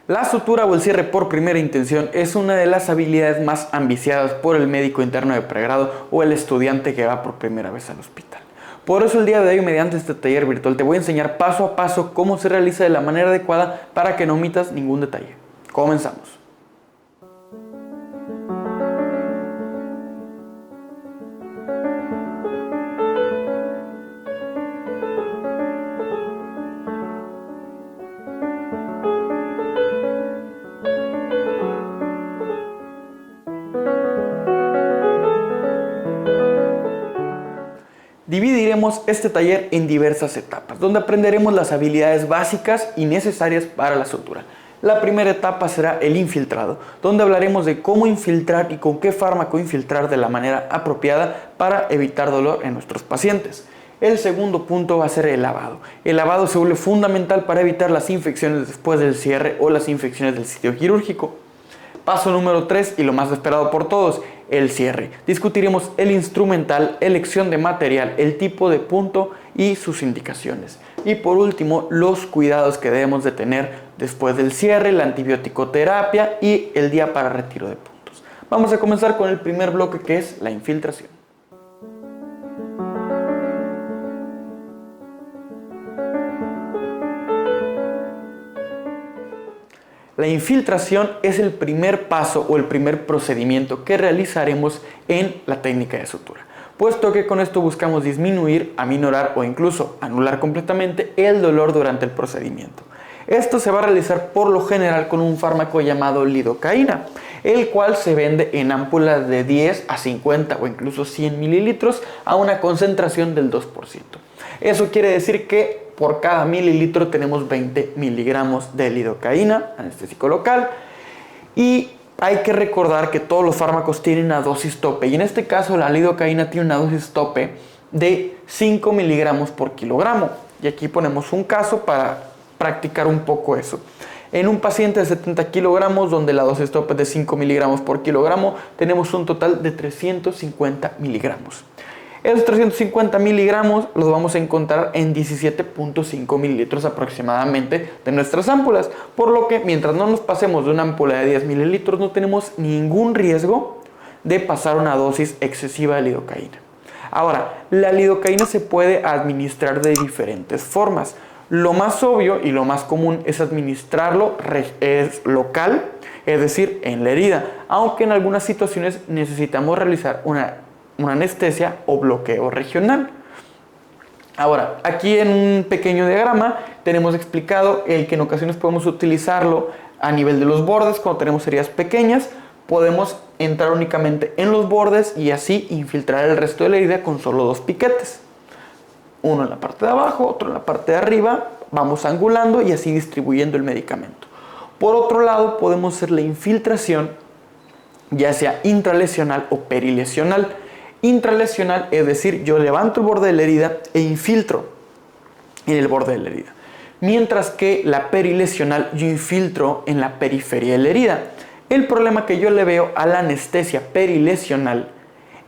La sutura o el cierre por primera intención es una de las habilidades más ambiciadas por el médico interno de pregrado o el estudiante que va por primera vez al hospital. Por eso el día de hoy, mediante este taller virtual, te voy a enseñar paso a paso cómo se realiza de la manera adecuada para que no omitas ningún detalle. Comenzamos. Dividiremos este taller en diversas etapas, donde aprenderemos las habilidades básicas y necesarias para la sutura. La primera etapa será el infiltrado, donde hablaremos de cómo infiltrar y con qué fármaco infiltrar de la manera apropiada para evitar dolor en nuestros pacientes. El segundo punto va a ser el lavado. El lavado se vuelve fundamental para evitar las infecciones después del cierre o las infecciones del sitio quirúrgico. Paso número 3 y lo más esperado por todos, el cierre. Discutiremos el instrumental, elección de material, el tipo de punto y sus indicaciones. Y por último, los cuidados que debemos de tener después del cierre, la antibiótico-terapia y el día para retiro de puntos. Vamos a comenzar con el primer bloque, que es la infiltración. La infiltración es el primer paso o el primer procedimiento que realizaremos en la técnica de sutura, puesto que con esto buscamos disminuir, aminorar o incluso anular completamente el dolor durante el procedimiento. Esto se va a realizar por lo general con un fármaco llamado lidocaína, el cual se vende en ámpulas de 10 a 50 o incluso 100 mililitros a una concentración del 2%. Eso quiere decir que por cada mililitro tenemos 20 miligramos de lidocaína, anestésico local, y hay que recordar que todos los fármacos tienen una dosis tope, y en este caso la lidocaína tiene una dosis tope de 5 miligramos por kilogramo, y aquí ponemos un caso para practicar un poco eso. En un paciente de 70 kilogramos, donde la dosis tope es de 5 miligramos por kilogramo, tenemos un total de 350 miligramos. Esos 350 miligramos los vamos a encontrar en 17.5 mililitros aproximadamente de nuestras ámpulas, por lo que mientras no nos pasemos de una ámpula de 10 mililitros no tenemos ningún riesgo de pasar una dosis excesiva de lidocaína. Ahora, la lidocaína se puede administrar de diferentes formas. Lo más obvio y lo más común es administrarlo local, es decir, en la herida, aunque en algunas situaciones necesitamos realizar una anestesia o bloqueo regional. Ahora, aquí en un pequeño diagrama tenemos explicado el que en ocasiones podemos utilizarlo a nivel de los bordes. Cuando tenemos heridas pequeñas, podemos entrar únicamente en los bordes y así infiltrar el resto de la herida con solo 2 piquetes. Uno en la parte de abajo, otro en la parte de arriba. Vamos angulando y así distribuyendo el medicamento. Por otro lado, podemos hacer la infiltración, ya sea intralesional o perilesional. Intralesional, es decir, yo levanto el borde de la herida e infiltro en el borde de la herida. Mientras que la perilesional, yo infiltro en la periferia de la herida. El problema que yo le veo a la anestesia perilesional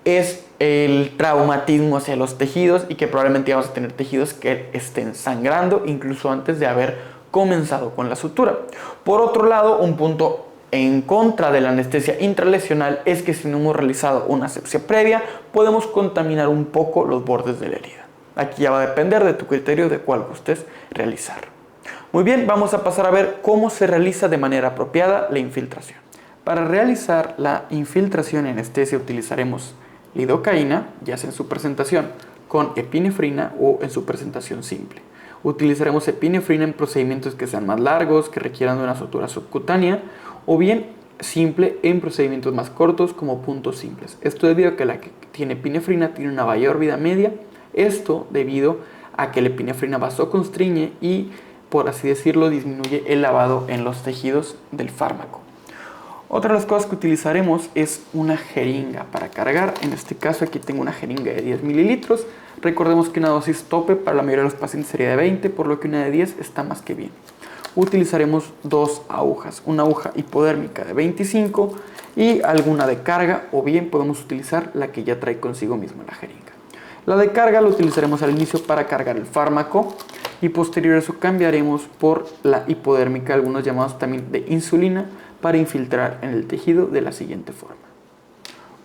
es el traumatismo hacia los tejidos y que probablemente vamos a tener tejidos que estén sangrando incluso antes de haber comenzado con la sutura. Por otro lado, un punto en contra de la anestesia intralesional es que si no hemos realizado una asepsia previa, podemos contaminar un poco los bordes de la herida. Aquí ya va a depender de tu criterio de cuál gustes realizar. Muy bien, vamos a pasar a ver cómo se realiza de manera apropiada la infiltración. Para realizar la infiltración en anestesia utilizaremos lidocaína, ya sea en su presentación con epinefrina o en su presentación simple. Utilizaremos epinefrina en procedimientos que sean más largos, que requieran de una sutura subcutánea, o bien simple en procedimientos más cortos como puntos simples. Esto debido a que la que tiene epinefrina tiene una mayor vida media. Esto debido a que la epinefrina vasoconstriñe y, por así decirlo, disminuye el lavado en los tejidos del fármaco. Otra de las cosas que utilizaremos es una jeringa para cargar. En este caso aquí tengo una jeringa de 10 mililitros. Recordemos que una dosis tope para la mayoría de los pacientes sería de 20, por lo que una de 10 está más que bien. Utilizaremos 2 agujas, una aguja hipodérmica de 25 y alguna de carga, o bien podemos utilizar la que ya trae consigo misma la jeringa. La de carga la utilizaremos al inicio para cargar el fármaco y posterior a eso cambiaremos por la hipodérmica, algunos llamados también de insulina, para infiltrar en el tejido de la siguiente forma.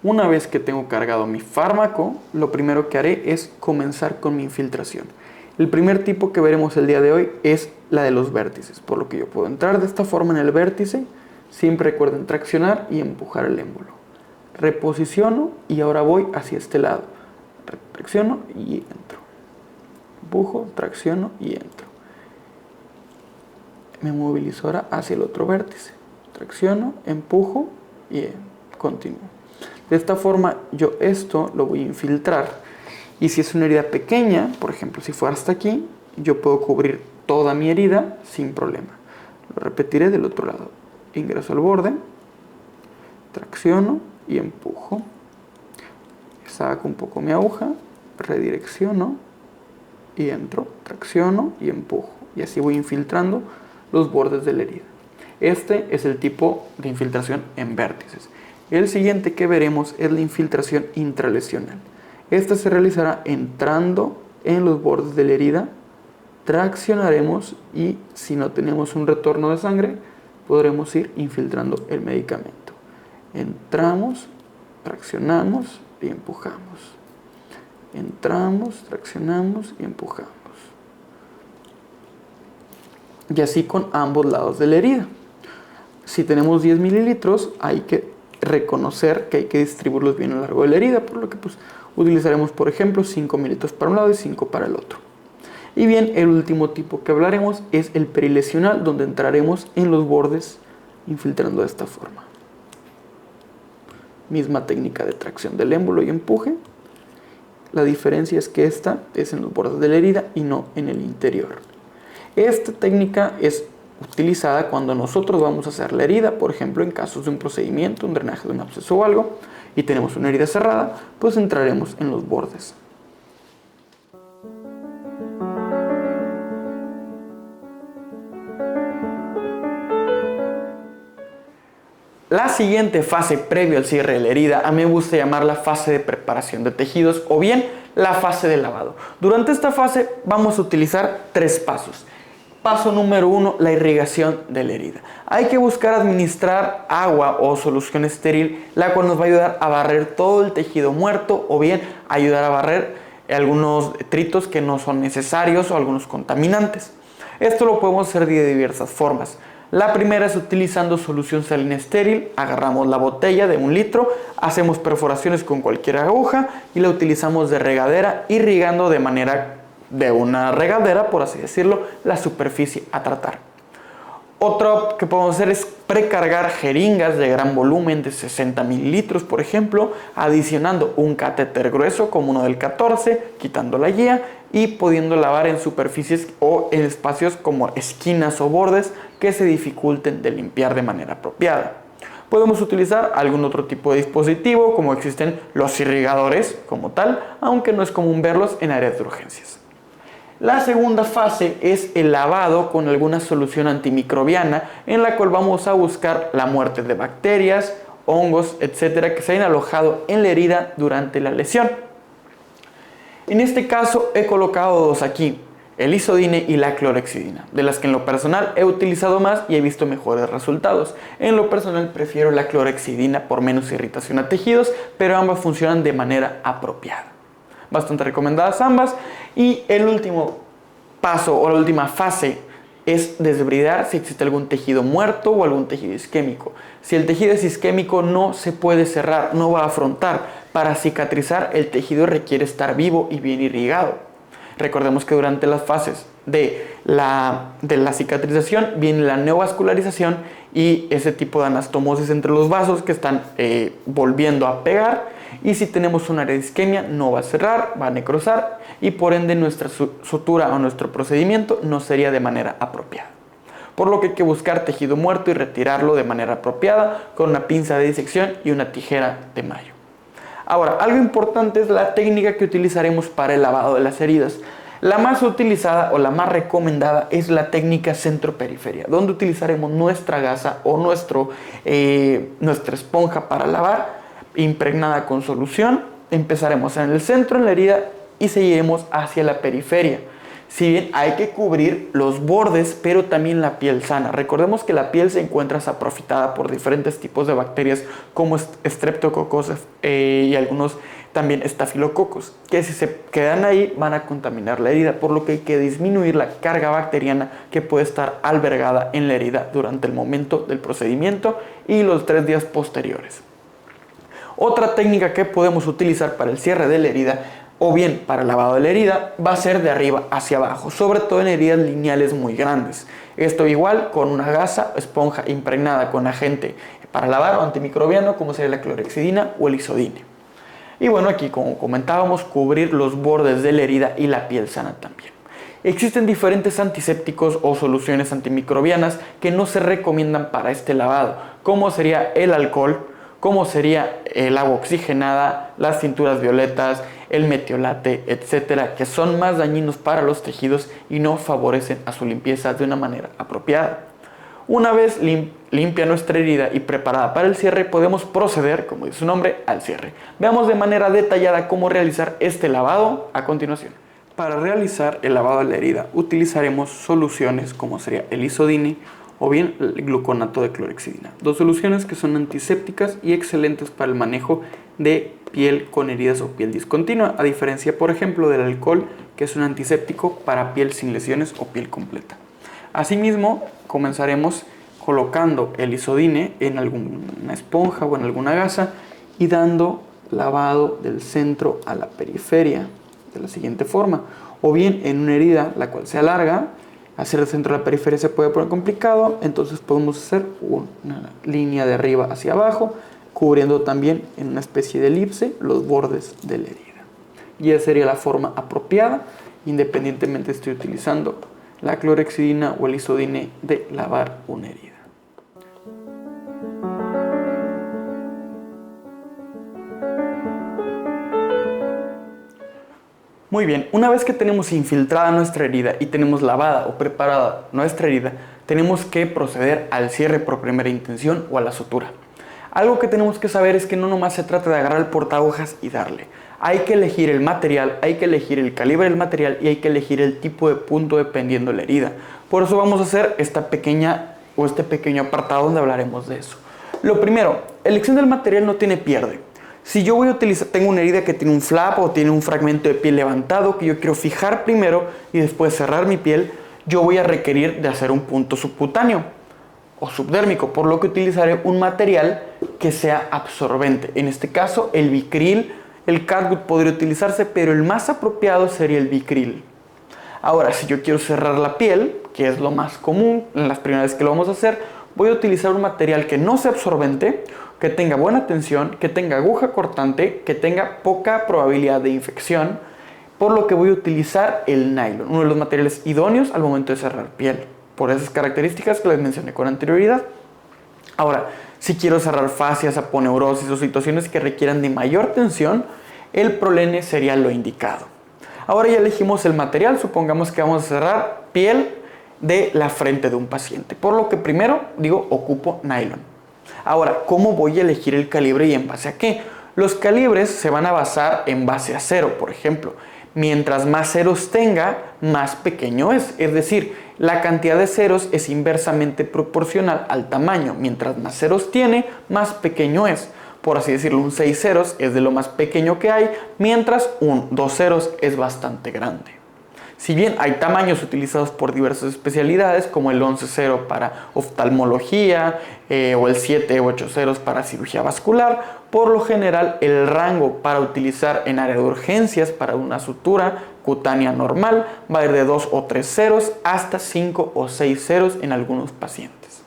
Una vez que tengo cargado mi fármaco, lo primero que haré es comenzar con mi infiltración. El primer tipo que veremos el día de hoy es la de los vértices, por lo que yo puedo entrar de esta forma en el vértice. Siempre recuerden traccionar y empujar el émbolo. Reposiciono y ahora voy hacia este lado. Tracciono y entro. Empujo, tracciono y entro. Me movilizo ahora hacia el otro vértice. Tracciono, empujo y continúo. De esta forma yo esto lo voy a infiltrar. Y si es una herida pequeña, por ejemplo, si fuera hasta aquí, yo puedo cubrir toda mi herida sin problema. Lo repetiré del otro lado. Ingreso al borde, tracciono y empujo. Saco un poco mi aguja, redirecciono y entro, tracciono y empujo. Y así voy infiltrando los bordes de la herida. Este es el tipo de infiltración en vértices. El siguiente que veremos es la infiltración intralesional. Esta se realizará entrando en los bordes de la herida, traccionaremos y si no tenemos un retorno de sangre, podremos ir infiltrando el medicamento. Entramos, traccionamos y empujamos. Entramos, traccionamos y empujamos. Y así con ambos lados de la herida. Si tenemos 10 mililitros, hay que reconocer que hay que distribuirlos bien a lo largo de la herida, por lo que utilizaremos, por ejemplo, 5 mililitros para un lado y 5 para el otro. Y bien, el último tipo que hablaremos es el perilesional, donde entraremos en los bordes infiltrando de esta forma. Misma técnica de tracción del émbolo y empuje. La diferencia es que esta es en los bordes de la herida y no en el interior. Esta técnica es utilizada cuando nosotros vamos a hacer la herida, por ejemplo, en casos de un procedimiento, un drenaje de un absceso o algo, y tenemos una herida cerrada, pues entraremos en los bordes. La siguiente fase previo al cierre de la herida, a mí me gusta llamarla fase de preparación de tejidos o bien la fase de lavado. Durante esta fase vamos a utilizar 3 pasos. Paso número 1, la irrigación de la herida. Hay que buscar administrar agua o solución estéril, la cual nos va a ayudar a barrer todo el tejido muerto o bien ayudar a barrer algunos detritos que no son necesarios o algunos contaminantes. Esto lo podemos hacer de diversas formas. La primera es utilizando solución salina estéril. Agarramos la botella de 1 litro, hacemos perforaciones con cualquier aguja y la utilizamos de regadera, irrigando de manera de una regadera, por así decirlo, la superficie a tratar. Otro que podemos hacer es precargar jeringas de gran volumen de 60 mililitros, por ejemplo, adicionando un catéter grueso como uno del 14, quitando la guía y pudiendo lavar en superficies o en espacios como esquinas o bordes que se dificulten de limpiar de manera apropiada. Podemos utilizar algún otro tipo de dispositivo, como existen los irrigadores como tal, aunque no es común verlos en áreas de urgencias. La segunda fase es el lavado con alguna solución antimicrobiana en la cual vamos a buscar la muerte de bacterias, hongos, etcétera, que se hayan alojado en la herida durante la lesión. En este caso he colocado 2 aquí, el isodine y la clorhexidina, de las que en lo personal he utilizado más y he visto mejores resultados. En lo personal prefiero la clorhexidina por menos irritación a tejidos, pero ambas funcionan de manera apropiada. Bastante recomendadas ambas. Y el último paso o la última fase es desbridar si existe algún tejido muerto o algún tejido isquémico. Si el tejido es isquémico no se puede cerrar, no va a afrontar. Para cicatrizar el tejido requiere estar vivo y bien irrigado. Recordemos que durante las fases de la cicatrización viene la neovascularización y ese tipo de anastomosis entre los vasos que están volviendo a pegar. Y si tenemos un área de isquemia no va a cerrar, va a necrosar y por ende nuestra sutura o nuestro procedimiento no sería de manera apropiada. Por lo que hay que buscar tejido muerto y retirarlo de manera apropiada con una pinza de disección y una tijera de mayo. Ahora, algo importante es la técnica que utilizaremos para el lavado de las heridas. La más utilizada o la más recomendada es la técnica centro-periferia, donde utilizaremos nuestra gasa o nuestra esponja para lavar, impregnada con solución. Empezaremos en el centro, en la herida, y seguiremos hacia la periferia. Si bien hay que cubrir los bordes, pero también la piel sana. Recordemos que la piel se encuentra saprofitada por diferentes tipos de bacterias como Streptococcus y algunos también estafilococos, que si se quedan ahí van a contaminar la herida, por lo que hay que disminuir la carga bacteriana que puede estar albergada en la herida durante el momento del procedimiento y los 3 días posteriores. Otra técnica que podemos utilizar para el cierre de la herida o bien para el lavado de la herida va a ser de arriba hacia abajo, sobre todo en heridas lineales muy grandes. Esto igual con una gasa, esponja impregnada con agente para lavar o antimicrobiano como sería la clorhexidina o el isodine. Y bueno, aquí como comentábamos, cubrir los bordes de la herida y la piel sana también. Existen diferentes antisépticos o soluciones antimicrobianas que no se recomiendan para este lavado, como sería el alcohol, como sería el agua oxigenada, las tinturas violetas, el metiolate, etcétera, que son más dañinos para los tejidos y no favorecen a su limpieza de una manera apropiada. Una vez limpia nuestra herida y preparada para el cierre, podemos proceder, como dice su nombre, al cierre. Veamos de manera detallada cómo realizar este lavado a continuación. Para realizar el lavado de la herida, utilizaremos soluciones como sería el isodine o bien el gluconato de clorhexidina. 2 soluciones que son antisépticas y excelentes para el manejo de piel con heridas o piel discontinua, a diferencia, por ejemplo, del alcohol, que es un antiséptico para piel sin lesiones o piel completa. Asimismo, comenzaremos colocando el isodine en alguna esponja o en alguna gasa y dando lavado del centro a la periferia de la siguiente forma, o bien en una herida la cual se alarga. Hacer el centro de la periferia se puede poner complicado, entonces podemos hacer una línea de arriba hacia abajo, cubriendo también en una especie de elipse los bordes de la herida. Y esa sería la forma apropiada, independientemente esté utilizando la clorhexidina o el isodine, de lavar una herida. Muy bien, una vez que tenemos infiltrada nuestra herida y tenemos lavada o preparada nuestra herida, tenemos que proceder al cierre por primera intención o a la sutura. Algo que tenemos que saber es que no nomás se trata de agarrar el portahojas y darle. Hay que elegir el material, hay que elegir el calibre del material y hay que elegir el tipo de punto dependiendo de la herida. Por eso vamos a hacer este pequeño apartado donde hablaremos de eso. Lo primero, elección del material no tiene pierde. Si yo voy a utilizar, tengo una herida que tiene un flap o tiene un fragmento de piel levantado que yo quiero fijar primero y después cerrar mi piel, yo voy a requerir de hacer un punto subcutáneo o subdérmico, por lo que utilizaré un material que sea absorbente. En este caso, el Vicryl, el Catgut podría utilizarse, pero el más apropiado sería el Vicryl. Ahora, si yo quiero cerrar la piel, que es lo más común en las primeras veces que lo vamos a hacer, voy a utilizar un material que no sea absorbente, que tenga buena tensión, que tenga aguja cortante, que tenga poca probabilidad de infección, por lo que voy a utilizar el nylon, uno de los materiales idóneos al momento de cerrar piel, por esas características que les mencioné con anterioridad. Ahora, si quiero cerrar fascias, aponeurosis o situaciones que requieran de mayor tensión, el prolene sería lo indicado. Ahora ya elegimos el material, supongamos que vamos a cerrar piel de la frente de un paciente, por lo que primero ocupo nylon. Ahora, ¿cómo voy a elegir el calibre y en base a qué? Los calibres se van a basar en base a 0, por ejemplo. Mientras más ceros tenga, más pequeño es. Es decir, la cantidad de ceros es inversamente proporcional al tamaño. Mientras más ceros tiene, más pequeño es. Por así decirlo, un 6 ceros es de lo más pequeño que hay, mientras un 2 ceros es bastante grande. Si bien hay tamaños utilizados por diversas especialidades, como el 11-0 para oftalmología o el 7 o 8 ceros para cirugía vascular, por lo general el rango para utilizar en área de urgencias para una sutura cutánea normal va a ir de 2 o 3 ceros hasta 5 o 6 ceros en algunos pacientes.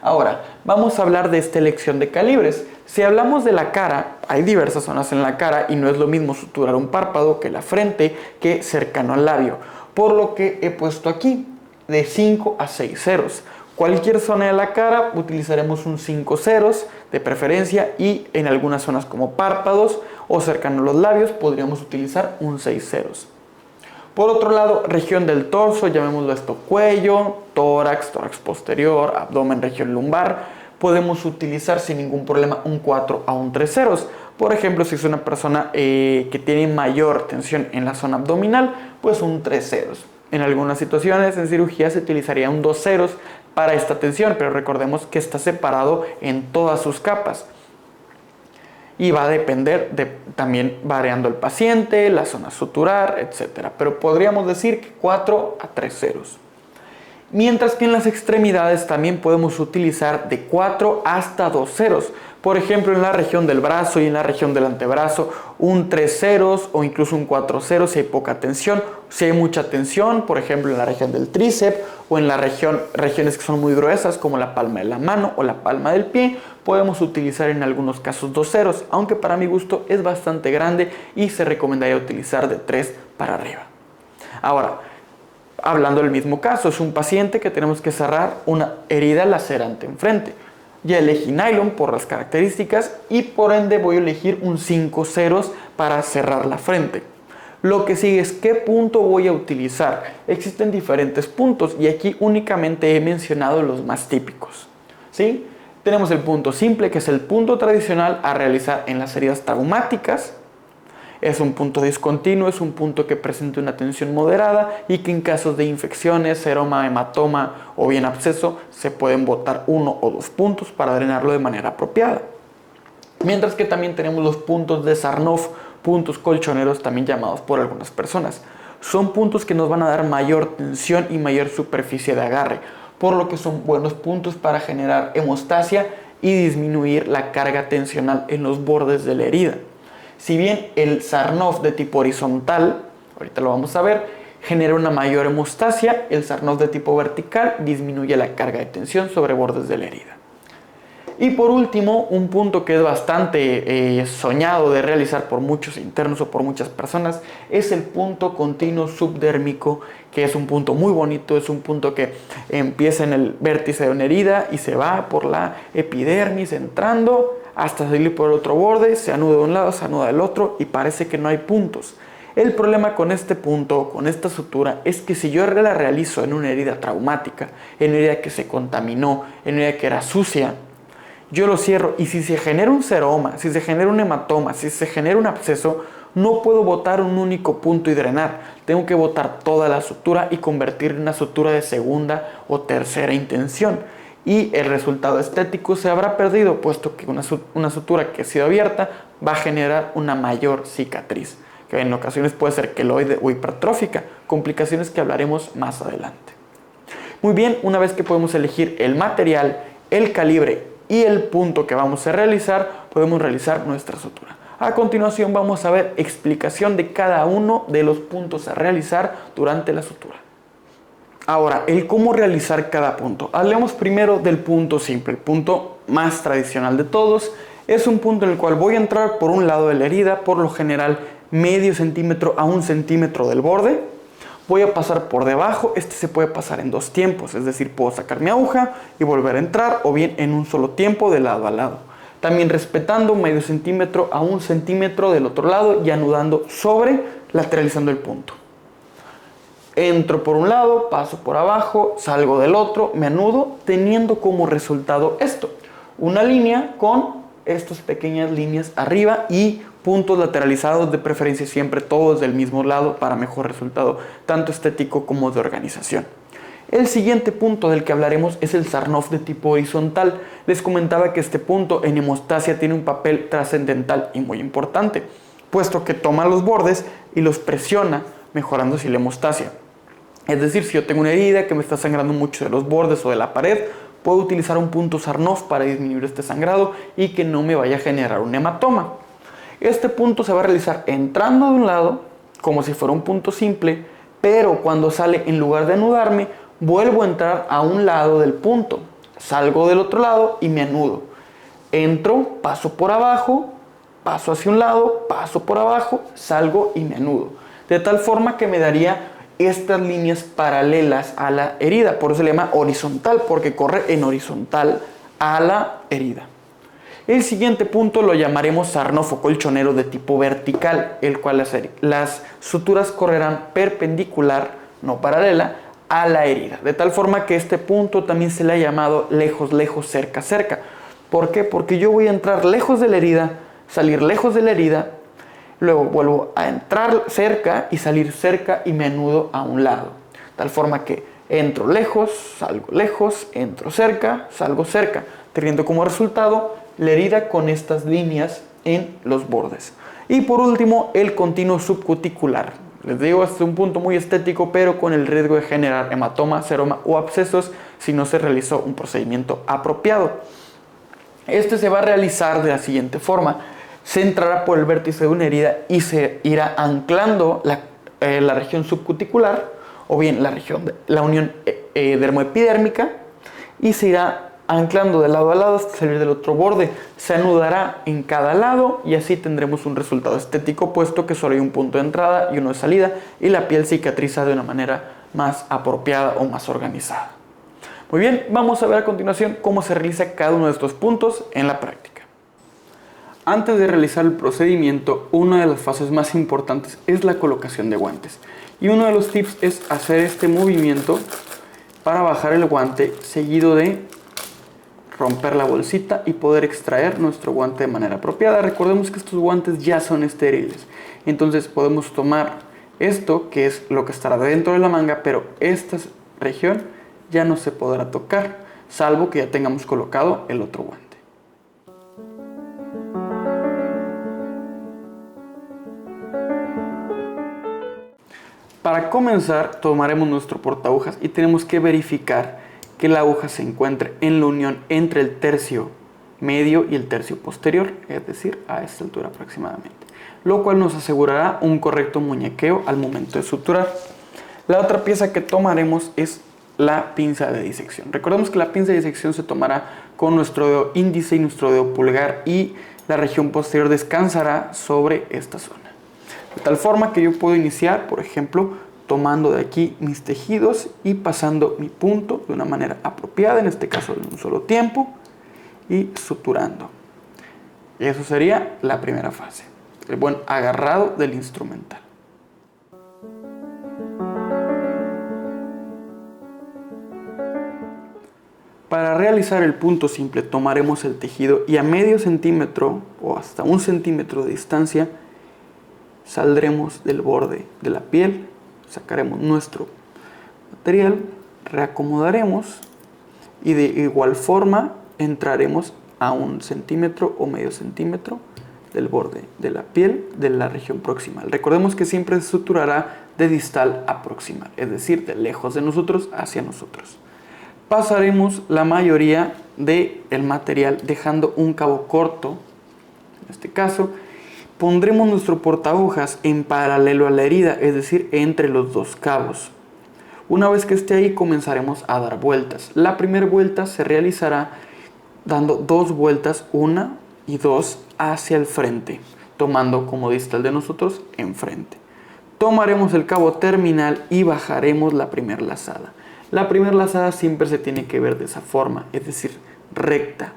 Ahora, vamos a hablar de esta elección de calibres. Si hablamos de la cara, hay diversas zonas en la cara y no es lo mismo suturar un párpado que la frente que cercano al labio, por lo que he puesto aquí de 5 a 6 ceros. Cualquier zona de la cara utilizaremos un 5 ceros de preferencia y en algunas zonas como párpados o cercano a los labios podríamos utilizar un 6 ceros. Por otro lado, región del torso, llamémoslo esto cuello, tórax, tórax posterior, abdomen, región lumbar, podemos utilizar sin ningún problema un 4 a un 3 ceros. Por ejemplo, si es una persona que tiene mayor tensión en la zona abdominal, pues un 3 ceros. En algunas situaciones en cirugía se utilizaría un 2 ceros para esta tensión, pero recordemos que está separado en todas sus capas. Y va a depender también variando el paciente, la zona suturar, etc. Pero podríamos decir que 4 a 3 ceros. Mientras que en las extremidades también podemos utilizar de 4 hasta 2 ceros. Por ejemplo, en la región del brazo y en la región del antebrazo, un 3 ceros o incluso un 4 ceros si hay poca tensión. Si hay mucha tensión, por ejemplo, en la región del tríceps o en regiones que son muy gruesas como la palma de la mano o la palma del pie, podemos utilizar en algunos casos 2 ceros, aunque para mi gusto es bastante grande y se recomendaría utilizar de 3 para arriba. Ahora, hablando del mismo caso, es un paciente que tenemos que cerrar una herida lacerante enfrente. Ya elegí nylon por las características y por ende voy a elegir un 5 ceros para cerrar la frente. Lo que sigue es qué punto voy a utilizar. Existen diferentes puntos y aquí únicamente he mencionado los más típicos, ¿sí? Tenemos el punto simple, que es el punto tradicional a realizar en las heridas traumáticas. Es un punto discontinuo, es un punto que presenta una tensión moderada y que en casos de infecciones, seroma, hematoma o bien absceso se pueden botar 1 o 2 puntos para drenarlo de manera apropiada. Mientras que también tenemos los puntos de Sarnoff, puntos colchoneros también llamados por algunas personas. Son puntos que nos van a dar mayor tensión y mayor superficie de agarre, por lo que son buenos puntos para generar hemostasia y disminuir la carga tensional en los bordes de la herida. Si bien el Sarnoff de tipo horizontal, ahorita lo vamos a ver, genera una mayor hemostasia, el Sarnoff de tipo vertical disminuye la carga de tensión sobre bordes de la herida. Y por último, un punto que es bastante soñado de realizar por muchos internos o por muchas personas es el punto continuo subdérmico, que es un punto muy bonito, es un punto que empieza en el vértice de una herida y se va por la epidermis entrando hasta salir por el otro borde, se anuda de un lado, se anuda del otro y parece que no hay puntos. El problema con este punto, con esta sutura, es que si yo la realizo en una herida traumática, en una herida que se contaminó, en una herida que era sucia, yo lo cierro y si se genera un seroma, si se genera un hematoma, si se genera un absceso, no puedo botar un único punto y drenar. Tengo que botar toda la sutura y convertir en una sutura de segunda o tercera intención. Y el resultado estético se habrá perdido, puesto que una sutura que ha sido abierta va a generar una mayor cicatriz, que en ocasiones puede ser queloide o hipertrófica, complicaciones que hablaremos más adelante. Muy bien, una vez que podemos elegir el material, el calibre y el punto que vamos a realizar, podemos realizar nuestra sutura. A continuación vamos a ver explicación de cada uno de los puntos a realizar durante la sutura. Ahora, el cómo realizar cada punto. Hablemos primero del punto simple, el punto más tradicional de todos. Es un punto en el cual voy a entrar por un lado de la herida, por lo general medio centímetro a 1 centímetro del borde. Voy a pasar por debajo, este se puede pasar en 2 tiempos, es decir, puedo sacar mi aguja y volver a entrar, o bien en un solo tiempo de lado a lado. También respetando medio centímetro a 1 centímetro del otro lado y anudando sobre, lateralizando el punto. Entro por un lado, paso por abajo, salgo del otro, me anudo, teniendo como resultado esto. Una línea con estas pequeñas líneas arriba y puntos lateralizados, de preferencia siempre todos del mismo lado para mejor resultado, tanto estético como de organización. El siguiente punto del que hablaremos es el Sarnoff de tipo horizontal. Les comentaba que este punto en hemostasia tiene un papel trascendental y muy importante, puesto que toma los bordes y los presiona, mejorando así la hemostasia. Es decir, si yo tengo una herida que me está sangrando mucho de los bordes o de la pared, puedo utilizar un punto Sarnoff para disminuir este sangrado y que no me vaya a generar un hematoma. Este punto se va a realizar entrando de un lado, como si fuera un punto simple, pero cuando sale, en lugar de anudarme, vuelvo a entrar a un lado del punto. Salgo del otro lado y me anudo. Entro, paso por abajo, paso hacia un lado, paso por abajo, salgo y me anudo. De tal forma que me daría estas líneas paralelas a la herida. Por eso se le llama horizontal, porque corre en horizontal a la herida. El siguiente punto lo llamaremos Sarnoff o colchonero de tipo vertical, el cual las suturas correrán perpendicular, no paralela, a la herida. De tal forma que este punto también se le ha llamado lejos, lejos, cerca, cerca. ¿Por qué? Porque yo voy a entrar lejos de la herida, salir lejos de la herida, luego vuelvo a entrar cerca y salir cerca y me anudo a un lado. tal forma que entro lejos, salgo lejos, entro cerca, salgo cerca, teniendo como resultado la herida con estas líneas en los bordes. Y por último, el continuo subcuticular. Les digo, este es un punto muy estético, pero con el riesgo de generar hematoma, seroma o abscesos si no se realizó un procedimiento apropiado. Este se va a realizar de la siguiente forma. Se entrará por el vértice de una herida y se irá anclando la región subcuticular, o bien la región de la unión dermoepidérmica, y se irá anclando de lado a lado hasta salir del otro borde. Se anudará en cada lado y así tendremos un resultado estético, puesto que solo hay un punto de entrada y uno de salida, y la piel cicatriza de una manera más apropiada o más organizada. Muy bien, vamos a ver a continuación cómo se realiza cada uno de estos puntos en la práctica. Antes de realizar el procedimiento, una de las fases más importantes es la colocación de guantes. Y uno de los tips es hacer este movimiento para bajar el guante, seguido de romper la bolsita y poder extraer nuestro guante de manera apropiada. Recordemos que estos guantes ya son estériles, entonces podemos tomar esto, que es lo que estará dentro de la manga, pero esta región ya no se podrá tocar, salvo que ya tengamos colocado el otro guante. Para comenzar, tomaremos nuestro portaagujas y tenemos que verificar que la aguja se encuentre en la unión entre el tercio medio y el tercio posterior, es decir, a esta altura aproximadamente, lo cual nos asegurará un correcto muñequeo al momento de suturar. La otra pieza que tomaremos es la pinza de disección. Recordemos que la pinza de disección se tomará con nuestro dedo índice y nuestro dedo pulgar, y la región posterior descansará sobre esta zona. De tal forma que yo puedo iniciar, por ejemplo, tomando de aquí mis tejidos y pasando mi punto de una manera apropiada, en este caso en un solo tiempo, y suturando. Y eso sería la primera fase, el buen agarrado del instrumental. Para realizar el punto simple tomaremos el tejido y a medio centímetro o hasta 1 centímetro de distancia saldremos del borde de la piel, sacaremos nuestro material, reacomodaremos y de igual forma entraremos a 1 centímetro o medio centímetro del borde de la piel de la región proximal. Recordemos que siempre se suturará de distal a proximal, es decir, de lejos de nosotros hacia nosotros. Pasaremos la mayoría del material dejando un cabo corto, en este caso. Pondremos nuestro portaagujas en paralelo a la herida, es decir, entre los dos cabos. Una vez que esté ahí, comenzaremos a dar vueltas. La primera vuelta se realizará dando 2 vueltas, 1 y 2 hacia el frente, tomando como distal de nosotros enfrente. Tomaremos el cabo terminal y bajaremos la primera lazada. La primera lazada siempre se tiene que ver de esa forma, es decir, recta,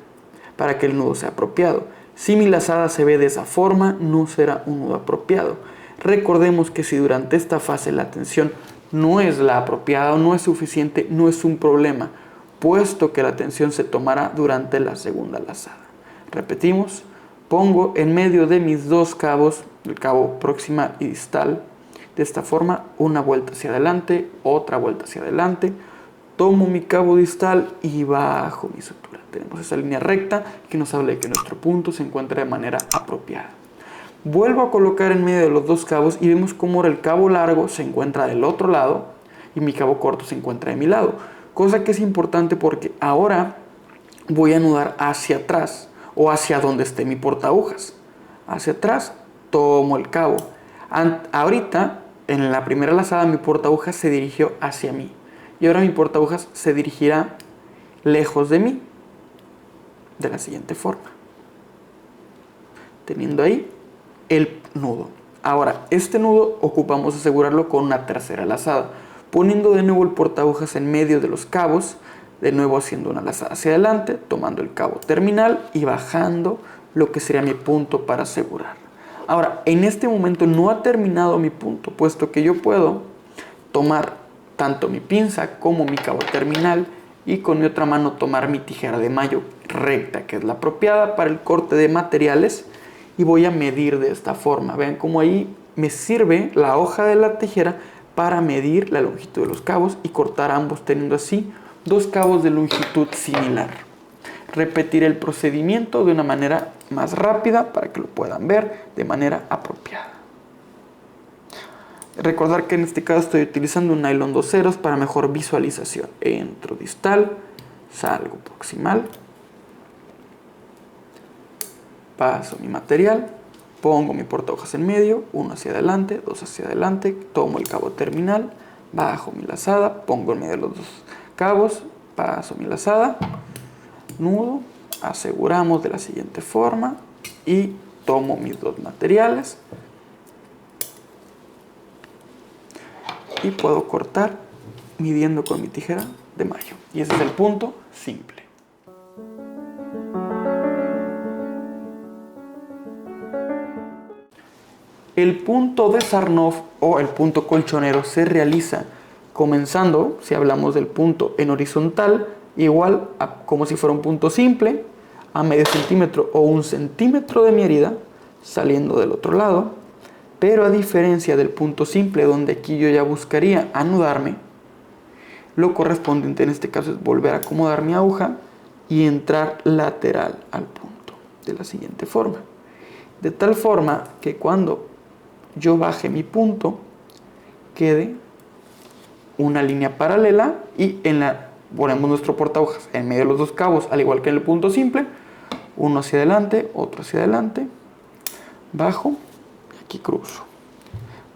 para que el nudo sea apropiado. Si mi lazada se ve de esa forma, no será un nudo apropiado. Recordemos que si durante esta fase la tensión no es la apropiada o no es suficiente, no es un problema, puesto que la tensión se tomará durante la segunda lazada. Repetimos, pongo en medio de mis 2 cabos, el cabo proximal y distal, de esta forma, una vuelta hacia adelante, otra vuelta hacia adelante, tomo mi cabo distal y bajo mi sutura. Tenemos esa línea recta que nos habla de que nuestro punto se encuentra de manera apropiada. Vuelvo a colocar en medio de los 2 cabos y vemos cómo el cabo largo se encuentra del otro lado y mi cabo corto se encuentra de mi lado. Cosa que es importante porque ahora voy a anudar hacia atrás o hacia donde esté mi portaagujas. Hacia atrás tomo el cabo. Ahorita en la primera lazada mi portaagujas se dirigió hacia mí y ahora mi portaagujas se dirigirá lejos de mí, de la siguiente forma, teniendo ahí el nudo. Ahora, este nudo ocupamos asegurarlo con una tercera lazada, poniendo de nuevo el portaagujas en medio de los cabos, de nuevo haciendo una lazada hacia adelante, tomando el cabo terminal y bajando lo que sería mi punto para asegurar. Ahora, en este momento no ha terminado mi punto, puesto que yo puedo tomar tanto mi pinza como mi cabo terminal y con mi otra mano tomar mi tijera de mayo recta, que es la apropiada para el corte de materiales, y voy a medir de esta forma. Vean cómo ahí me sirve la hoja de la tijera para medir la longitud de los cabos y cortar ambos, teniendo así dos cabos de longitud similar. Repetir el procedimiento de una manera más rápida para que lo puedan ver de manera apropiada. Recordar que en este caso estoy utilizando un nylon 2 ceros para mejor visualización. Entro distal, salgo proximal, paso mi material, pongo mi portahojas en medio, uno hacia adelante, dos hacia adelante, tomo el cabo terminal, bajo mi lazada, pongo en medio de los dos cabos, paso mi lazada, nudo, aseguramos de la siguiente forma y tomo mis dos materiales y puedo cortar midiendo con mi tijera de mayo. Y ese es el punto simple. El punto de Sarnoff o el punto colchonero se realiza comenzando, si hablamos del punto en horizontal, igual a como si fuera un punto simple, a medio centímetro o 1 centímetro de mi herida, saliendo del otro lado. Pero a diferencia del punto simple, donde aquí yo ya buscaría anudarme, lo correspondiente en este caso es volver a acomodar mi aguja y entrar lateral al punto, de la siguiente forma. De tal forma que cuando yo baje mi punto, quede una línea paralela y ponemos nuestro portahojas en medio de los dos cabos, al igual que en el punto simple, uno hacia adelante, otro hacia adelante, bajo, y aquí cruzo.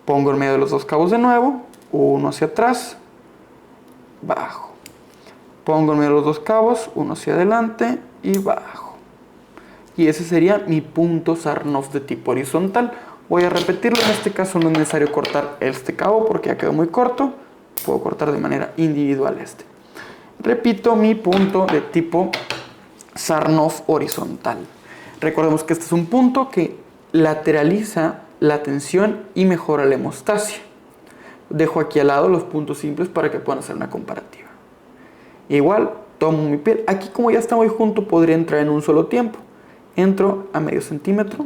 Pongo en medio de los dos cabos de nuevo, uno hacia atrás, bajo. Pongo en medio de los dos cabos, uno hacia adelante y bajo. Y ese sería mi punto Sarnoff de tipo horizontal. Voy a repetirlo, en este caso no es necesario cortar este cabo porque ya quedó muy corto. Puedo cortar de manera individual este. Repito mi punto de tipo Sarnoff horizontal. Recordemos que este es un punto que lateraliza la tensión y mejora la hemostasia. Dejo aquí al lado los puntos simples para que puedan hacer una comparativa. Igual, tomo mi piel. Aquí como ya está muy junto, podría entrar en un solo tiempo. Entro a medio centímetro.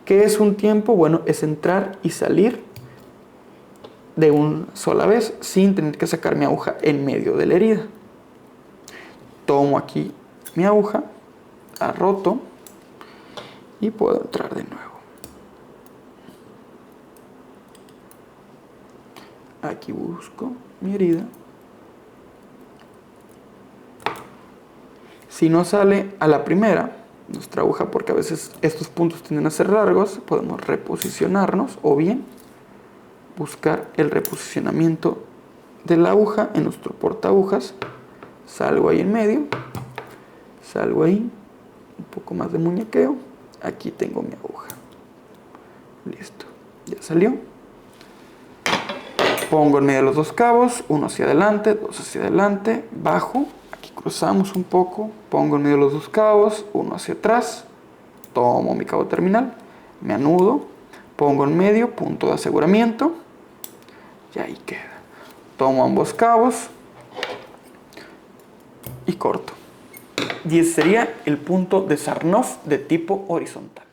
¿Qué es un tiempo? Bueno, es entrar y salir de una sola vez sin tener que sacar mi aguja en medio de la herida. Tomo aquí mi aguja, la roto y puedo entrar de nuevo. Aquí busco mi herida. Si no sale a la primera nuestra aguja, porque a veces estos puntos tienden a ser largos, podemos reposicionarnos o bien buscar el reposicionamiento de la aguja en nuestro portaagujas. Salgo ahí en medio, salgo ahí, un poco más de muñequeo, aquí tengo mi aguja. Listo, ya salió. Pongo en medio de los dos cabos, uno hacia adelante, dos hacia adelante, bajo, aquí cruzamos un poco, pongo en medio de los dos cabos, uno hacia atrás, tomo mi cabo terminal, me anudo, pongo en medio, punto de aseguramiento, y ahí queda. Tomo ambos cabos y corto. Y ese sería el punto de Sarnoff de tipo horizontal.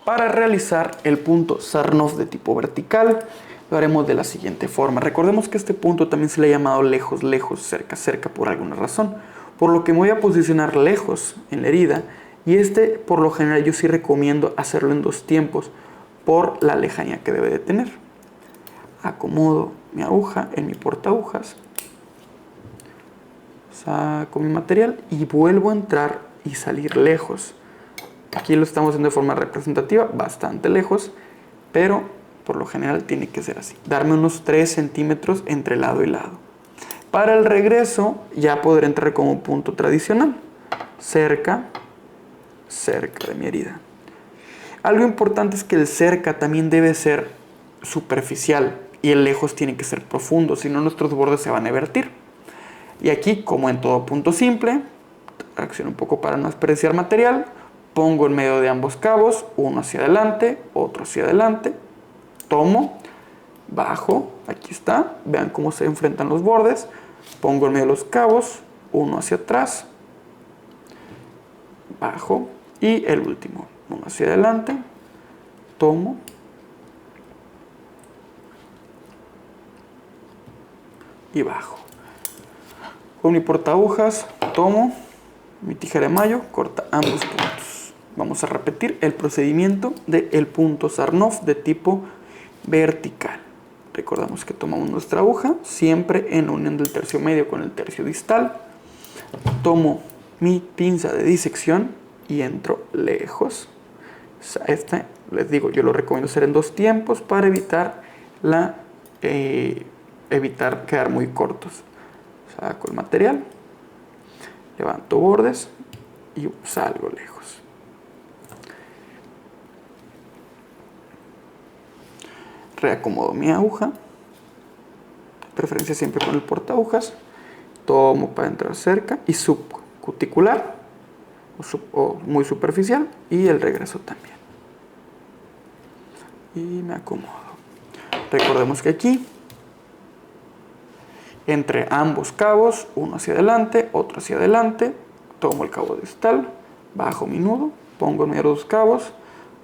Para realizar el punto Sarnoff de tipo vertical, lo haremos de la siguiente forma. Recordemos que este punto también se le ha llamado lejos, lejos, cerca, cerca por alguna razón. Por lo que me voy a posicionar lejos en la herida. Y por lo general, yo sí recomiendo hacerlo en dos tiempos por la lejanía que debe de tener. Acomodo mi aguja en mi portaagujas. Saco mi material y vuelvo a entrar y salir lejos. Aquí lo estamos haciendo de forma representativa, bastante lejos, pero por lo general tiene que ser así. Darme unos 3 centímetros entre lado y lado. Para el regreso ya podré entrar como un punto tradicional. Cerca, cerca de mi herida. Algo importante es que el cerca también debe ser superficial y el lejos tiene que ser profundo, si no nuestros bordes se van a vertir. Y aquí, como en todo punto simple, acciono un poco para no desperdiciar material, pongo en medio de ambos cabos, uno hacia adelante, otro hacia adelante, tomo, bajo, aquí está, vean cómo se enfrentan los bordes, pongo en medio de los cabos, uno hacia atrás, bajo y el último, uno hacia adelante, tomo y bajo. Con mi portaagujas tomo mi tijera de mayo, corta ambos puntos. Vamos a repetir el procedimiento del punto Sarnoff de tipo vertical. Recordamos que tomamos nuestra aguja siempre en unión del tercio medio con el tercio distal. Tomo mi pinza de disección y entro lejos. Les digo, yo lo recomiendo hacer en 2 tiempos para evitar quedar muy cortos. Saco el material, levanto bordes y salgo lejos. Reacomodo mi aguja, de preferencia siempre con el portaagujas. Tomo para entrar cerca y subcuticular o muy superficial, y el regreso también. Y me acomodo. Recordemos que aquí, entre ambos cabos, uno hacia adelante, otro hacia adelante, tomo el cabo distal, bajo mi nudo, pongo en medio de los cabos,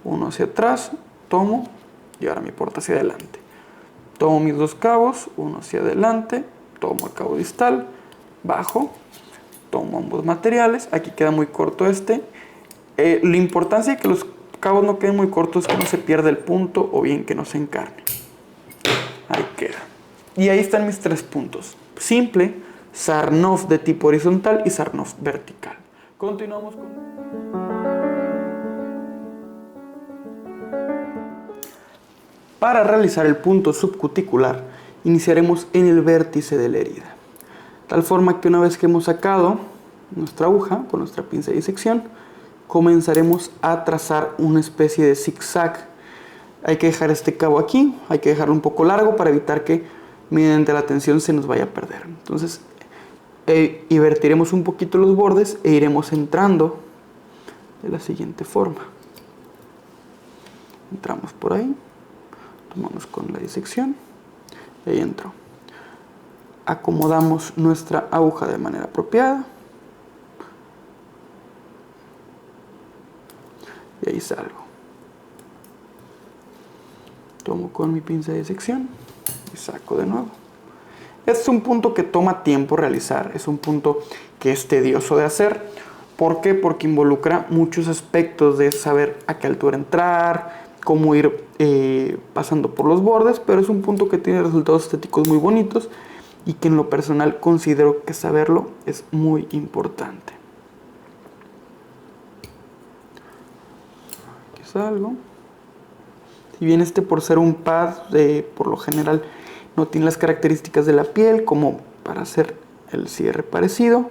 uno hacia atrás, tomo y ahora mi porta hacia adelante. Tomo mis 2 cabos, uno hacia adelante, tomo el cabo distal, bajo, tomo ambos materiales. Aquí queda muy corto este. La importancia de que los cabos no queden muy cortos es que no se pierda el punto o bien que no se encarne. Ahí queda. Y ahí están mis 3 puntos. Simple, Sarnoff de tipo horizontal y Sarnoff vertical. Continuamos con... Para realizar el punto subcuticular, iniciaremos en el vértice de la herida. Tal forma que una vez que hemos sacado nuestra aguja con nuestra pinza de disección, comenzaremos a trazar una especie de zigzag. Hay que dejar este cabo aquí, hay que dejarlo un poco largo para evitar que mediante la tensión se nos vaya a perder. Entonces, invertiremos un poquito los bordes e iremos entrando de la siguiente forma. Entramos por ahí, tomamos con la disección y ahí entro. Acomodamos nuestra aguja de manera apropiada y ahí salgo. Tomo con mi pinza de disección y saco de nuevo. Este es un punto que toma tiempo realizar, es un punto que es tedioso de hacer. ¿Por qué? Porque involucra muchos aspectos de saber a qué altura entrar, cómo ir pasando por los bordes, pero es un punto que tiene resultados estéticos muy bonitos y que en lo personal considero que saberlo es muy importante. Aquí salgo. Si bien por ser un pad, por lo general no tiene las características de la piel como para hacer el cierre parecido,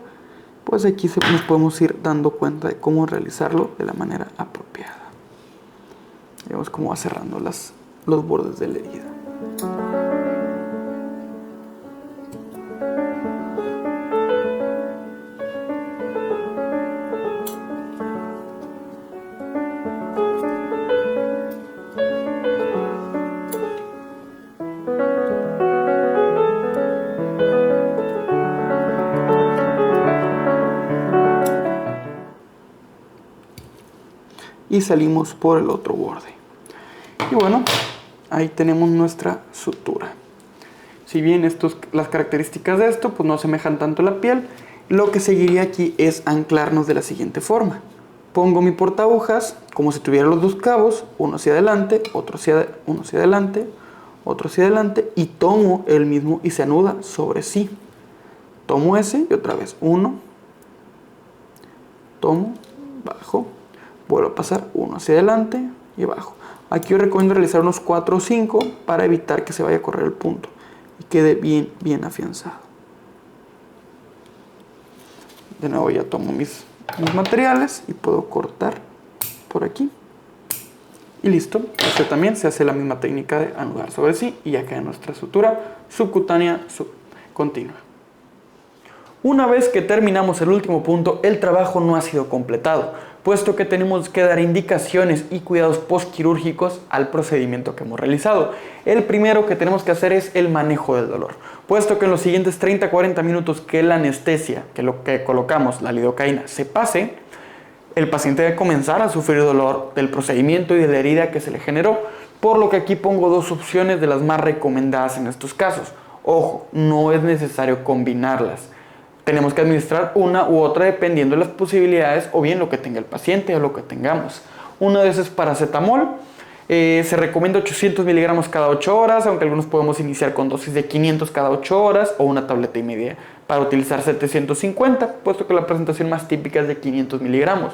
pues aquí nos podemos ir dando cuenta de cómo realizarlo de la manera apropiada. Vemos cómo va cerrando los bordes de la herida. Y salimos por el otro borde. Y bueno, ahí tenemos nuestra sutura. Si bien las características de esto pues no asemejan tanto a la piel, lo que seguiría aquí es anclarnos de la siguiente forma. Pongo mi portaagujas como si tuviera los 2 cabos, uno hacia adelante, uno hacia adelante, otro hacia adelante, y tomo el mismo y se anuda sobre sí. Tomo ese y otra vez, uno, tomo, bajo, vuelvo a pasar uno hacia adelante y bajo. Aquí yo recomiendo realizar unos 4 o 5 para evitar que se vaya a correr el punto y quede bien afianzado. De nuevo ya tomo mis materiales y puedo cortar por aquí. Y listo. Este también se hace la misma técnica de anudar sobre sí y ya queda nuestra sutura subcutánea continua. Una vez que terminamos el último punto, el trabajo no ha sido completado, puesto que tenemos que dar indicaciones y cuidados postquirúrgicos al procedimiento que hemos realizado. El primero que tenemos que hacer es el manejo del dolor, puesto que en los siguientes 30-40 minutos que la anestesia, que lo que colocamos, la lidocaína, se pase, el paciente debe comenzar a sufrir dolor del procedimiento y de la herida que se le generó, por lo que aquí pongo dos opciones de las más recomendadas en estos casos. Ojo, no es necesario combinarlas. Tenemos que administrar una u otra dependiendo de las posibilidades o bien lo que tenga el paciente o lo que tengamos. Uno de esos es paracetamol. Se recomienda 800 miligramos cada 8 horas, aunque algunos podemos iniciar con dosis de 500 cada 8 horas o una tableta y media para utilizar 750, puesto que la presentación más típica es de 500 miligramos.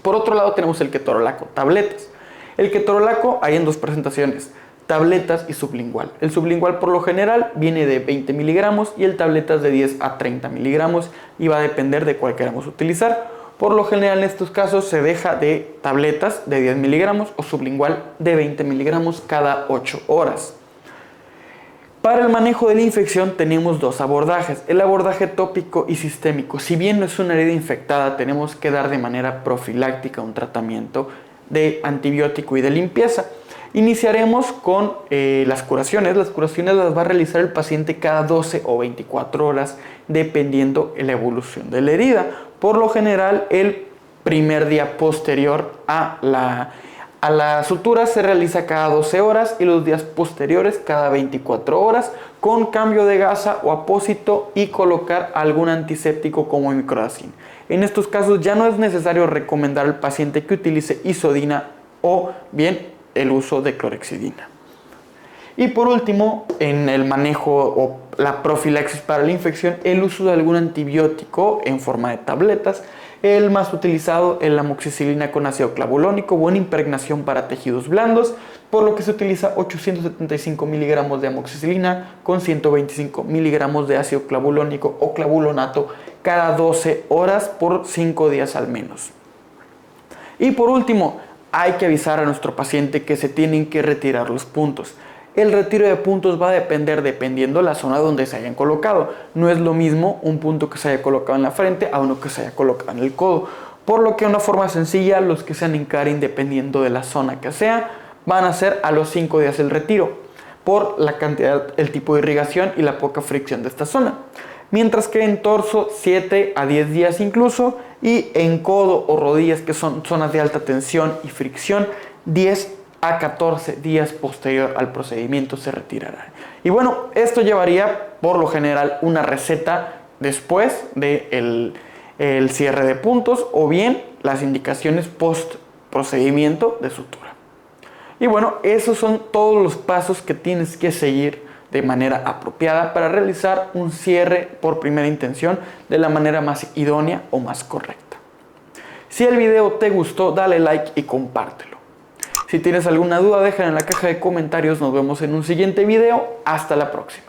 Por otro lado tenemos el ketorolaco, tabletas. El ketorolaco hay en dos presentaciones, tabletas y sublingual. El sublingual por lo general viene de 20 miligramos y el tabletas de 10 a 30 miligramos y va a depender de cuál queramos utilizar. Por lo general en estos casos se deja de tabletas de 10 miligramos o sublingual de 20 miligramos cada 8 horas. Para el manejo de la infección tenemos dos abordajes, el abordaje tópico y sistémico. Si bien no es una herida infectada, tenemos que dar de manera profiláctica un tratamiento de antibiótico y de limpieza. Iniciaremos con las curaciones. Las curaciones las va a realizar el paciente cada 12 o 24 horas, dependiendo de la evolución de la herida. Por lo general, el primer día posterior a la sutura se realiza cada 12 horas y los días posteriores cada 24 horas, con cambio de gasa o apósito y colocar algún antiséptico como microdacin. En estos casos ya no es necesario recomendar al paciente que utilice isodina o bien el uso de clorexidina. Y por último, en el manejo o la profilaxis para la infección, el uso de algún antibiótico en forma de tabletas. El más utilizado es la amoxicilina con ácido clavulónico, buena impregnación para tejidos blandos, por lo que se utiliza 875 miligramos de amoxicilina con 125 miligramos de ácido clavulónico o clavulonato cada 12 horas por 5 días al menos. Y por último, hay que avisar a nuestro paciente que se tienen que retirar los puntos. El retiro de puntos va a depender dependiendo de la zona donde se hayan colocado. No es lo mismo un punto que se haya colocado en la frente a uno que se haya colocado en el codo. Por lo que de una forma sencilla, los que sean en cara, dependiendo de la zona que sea, van a ser a los 5 días el retiro, por la cantidad, el tipo de irrigación y la poca fricción de esta zona. Mientras que en torso 7 a 10 días incluso, y en codo o rodillas, que son zonas de alta tensión y fricción, 10 a 14 días posterior al procedimiento se retirará. Y bueno, esto llevaría por lo general una receta después del cierre de puntos o bien las indicaciones post procedimiento de sutura. Y bueno, esos son todos los pasos que tienes que seguir de manera apropiada para realizar un cierre por primera intención de la manera más idónea o más correcta. Si el video te gustó, dale like y compártelo. Si tienes alguna duda, déjala en la caja de comentarios. Nos vemos en un siguiente video. Hasta la próxima.